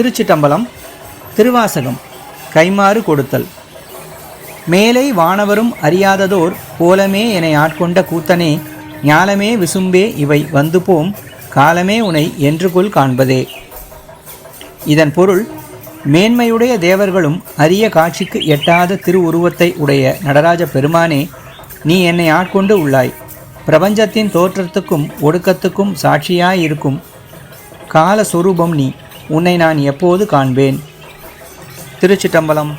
திருச்சிட்டம்பலம். திருவாசகம். கைமாறு கொடுத்தல். மேலை வானவரும் அறியாததோர் கோலமே என ஆட்கொண்ட கூத்தனே, ஞாலமே விசும்பே இவை வந்து போம், காலமே உனை என்றுகொள் காண்பதே. இதன் பொருள், மேன்மையுடைய தேவர்களும் அரிய காட்சிக்கு எட்டாத திருவுருவத்தை உடைய நடராஜ பெருமானே, நீ என்னை ஆட்கொண்டு உள்ளாய். பிரபஞ்சத்தின் தோற்றத்துக்கும் ஒடுக்கத்துக்கும் சாட்சியாயிருக்கும் காலஸ்வரூபம் நீ. உன்னை நான் எப்போது காண்பேன்? திருச்சிட்டம்பலம்.